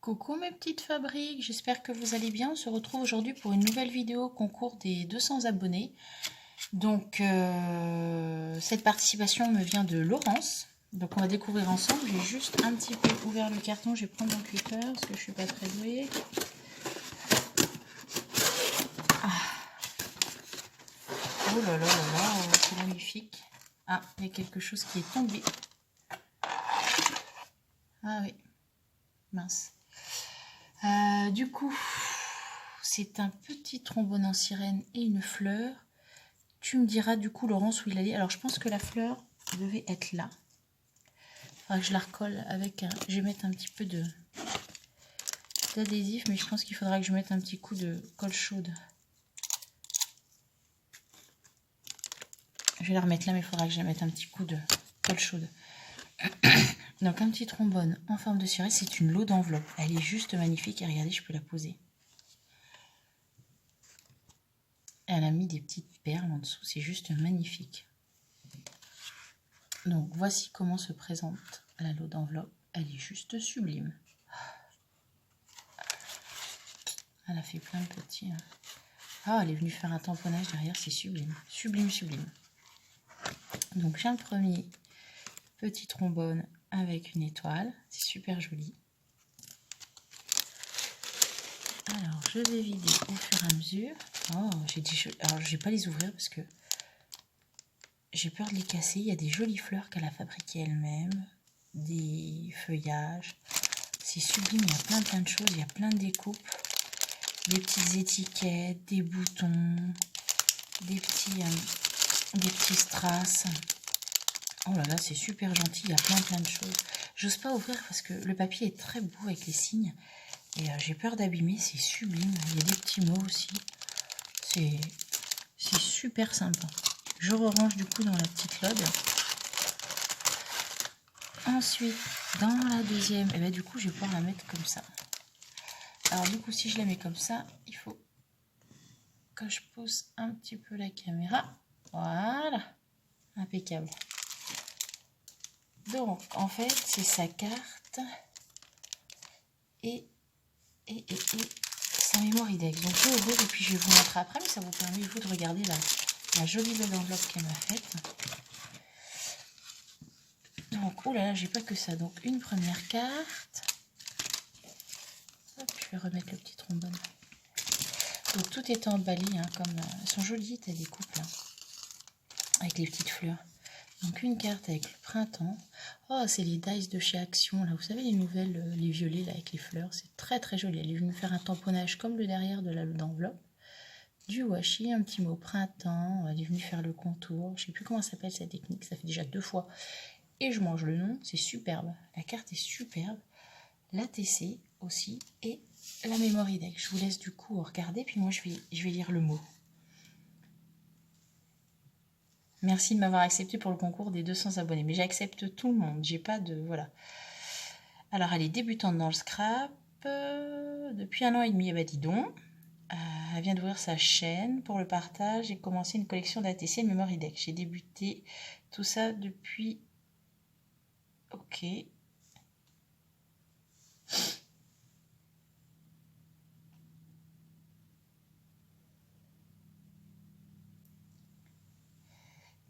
Coucou mes petites fabriques, j'espère que vous allez bien. On se retrouve aujourd'hui pour une nouvelle vidéo concours des 200 abonnés. Donc cette participation me vient de Laurence. Donc on va découvrir ensemble. J'ai juste un petit peu ouvert le carton. Je vais prendre mon cutter parce que je suis pas très douée. Oh là là là là, c'est magnifique. Ah, il y a quelque chose qui est tombé. Ah oui, mince. Du coup, c'est un petit trombone en sirène et une fleur. Tu me diras du coup, Laurence, où il allait. Alors, je pense que la fleur devait être là. Il faudra que je la recolle avec un... Je vais mettre un petit peu d'adhésif, mais je pense qu'il faudra que je mette un petit coup de colle chaude. Je vais la remettre là, mais il faudra que je la mette un petit coup de colle chaude. Donc, un petit trombone en forme de sirène. C'est une lot d'enveloppe. Elle est juste magnifique. Et regardez, je peux la poser. Elle a mis des petites perles en dessous. C'est juste magnifique. Donc, voici comment se présente la lot d'enveloppe. Elle est juste sublime. Elle a fait plein de petits... Ah, elle est venue faire un tamponnage derrière. C'est sublime. Sublime, sublime. Donc, j'ai un premier petit trombone avec une étoile. C'est super joli. Alors, je vais vider au fur et à mesure. Oh, alors, je vais pas les ouvrir parce que j'ai peur de les casser. Il y a des jolies fleurs qu'elle a fabriquées elle-même. Des feuillages. C'est sublime. Il y a plein de choses. Il y a plein de découpes. Des petites étiquettes, des boutons, des petits strass. Oh là là, c'est super gentil. Il y a plein de choses. J'ose pas ouvrir parce que le papier est très beau avec les signes. Et j'ai peur d'abîmer. C'est sublime. Il y a des petits mots aussi. C'est super sympa. Je range du coup dans la petite lode. Ensuite, dans la deuxième, et bien du coup, je vais pouvoir la mettre comme ça. Alors du coup, si je la mets comme ça, il faut que je pousse un petit peu la caméra. Voilà. Impeccable. Donc, en fait, c'est sa carte et sa mémoire index. Donc, je vais ouvrir et puis je vais vous montrer après, mais ça vous permet, vous, de regarder la jolie belle enveloppe qu'elle m'a faite. Donc, oh là là, j'ai pas que ça. Donc, une première carte. Hop, je vais remettre le petit trombone. Donc, tout est emballé, hein, comme... elles sont jolies, tes découpes, là. Avec les petites fleurs. Donc, une carte avec le printemps. Oh, c'est les dice de chez Action, là. Vous savez, les nouvelles, les violets, là, avec les fleurs. C'est très joli. Elle est venue faire un tamponnage comme le derrière de l'enveloppe. Du washi, un petit mot printemps. Elle est venue faire le contour. Je sais plus comment s'appelle cette technique. Ça fait déjà 2 fois. Et je mange le nom. C'est superbe. La carte est superbe. L'ATC aussi. Et la mémoire index. Je vous laisse du coup regarder. Puis moi, je vais lire le mot. Merci de m'avoir accepté pour le concours des 200 abonnés. Mais j'accepte tout le monde. J'ai pas de... Voilà. Alors, elle est débutante dans le scrap. Depuis 1 an et demi. Eh ben, dis donc. Elle vient d'ouvrir sa chaîne pour le partage et commencer une collection d'ATC et de mémoire index. J'ai débuté tout ça depuis... Ok.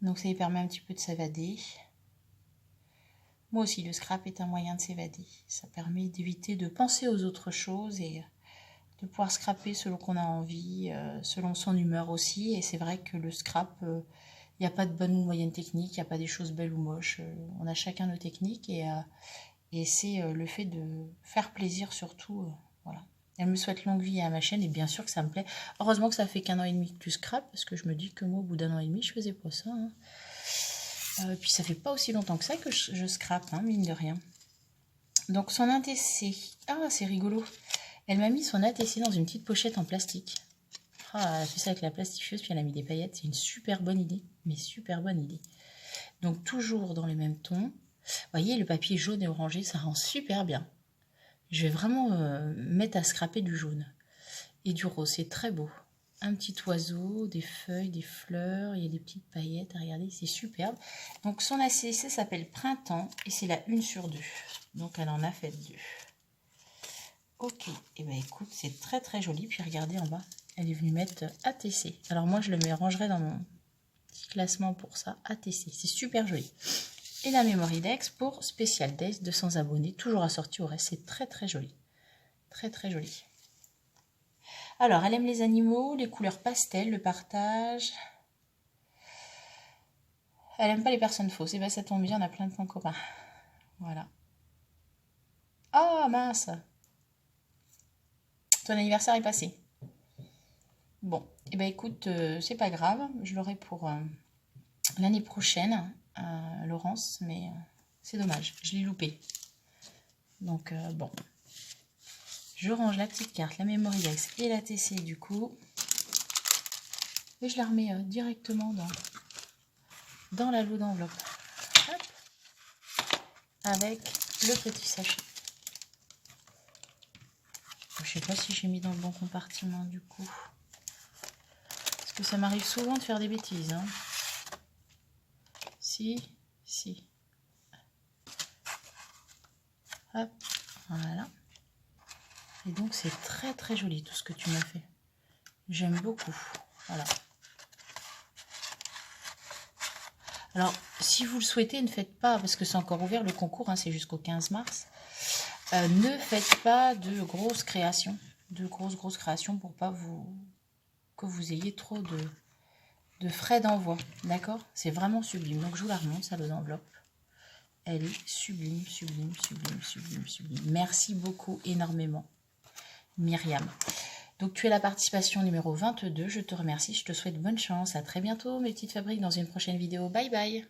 Donc, ça lui permet un petit peu de s'évader. Moi aussi, le scrap est un moyen de s'évader. Ça permet d'éviter de penser aux autres choses et de pouvoir scraper selon qu'on a envie, selon son humeur aussi. Et c'est vrai que le scrap, il n'y a pas de bonne ou moyenne technique, il n'y a pas des choses belles ou moches. On a chacun nos techniques et c'est le fait de faire plaisir surtout. Voilà. Elle me souhaite longue vie à ma chaîne et bien sûr que ça me plaît. Heureusement que ça fait qu'1 an et demi que tu scrapes parce que je me dis que moi, au bout d'1 an et demi, je faisais pas ça. Hein. Puis ça fait pas aussi longtemps que ça que je scrape, hein, mine de rien. Donc son ATC, ah c'est rigolo. Elle m'a mis son ATC dans une petite pochette en plastique. Ah, elle a fait ça avec la plastifieuse, puis elle a mis des paillettes. C'est une super bonne idée, mais super bonne idée. Donc toujours dans les mêmes tons. Vous voyez, le papier jaune et orangé, ça rend super bien. Je vais vraiment mettre à scraper du jaune. Et du rose, c'est très beau. Un petit oiseau, des feuilles, des fleurs, il y a des petites paillettes, regardez, c'est superbe. Donc son ATC s'appelle Printemps et c'est la 1/2. Donc elle en a fait 2. Ok, et ben écoute, c'est très très joli. Puis regardez en bas, elle est venue mettre ATC. Alors moi, je le rangerai dans mon petit classement pour ça, ATC. C'est super joli. Et la Memory Dex pour Special Days, 200 abonnés, toujours assorti au reste. C'est très très joli. Très très joli. Alors, elle aime les animaux, les couleurs pastel, le partage. Elle aime pas les personnes fausses. Et ben ça tombe bien, on a plein de points communs. Voilà. Ah mince! Ton anniversaire est passé. Bon, et ben écoute, c'est pas grave. Je l'aurai pour l'année prochaine, Laurence, mais c'est dommage, je l'ai loupé. Donc bon. Je range la petite carte, la Memory Dex et la TC du coup. Et je la remets directement dans la lot d'enveloppe. Avec le petit sachet. Je sais pas si j'ai mis dans le bon compartiment du coup. Parce que ça m'arrive souvent de faire des bêtises. Hein. Si. Hop, voilà. Et donc c'est très très joli tout ce que tu m'as fait. J'aime beaucoup. Voilà. Alors, si vous le souhaitez, ne faites pas, parce que c'est encore ouvert le concours, hein, c'est jusqu'au 15 mars. Ne faites pas de grosses créations. De grosses créations pour pas que vous ayez trop de frais d'envoi. D'accord? C'est vraiment sublime. Donc je vous la remonte, ça d'enveloppe. Elle est sublime. Merci beaucoup énormément, Myriam. Donc tu es la participation numéro 22. Je te remercie. Je te souhaite bonne chance. À très bientôt, mes petites fabriques, dans une prochaine vidéo. Bye bye.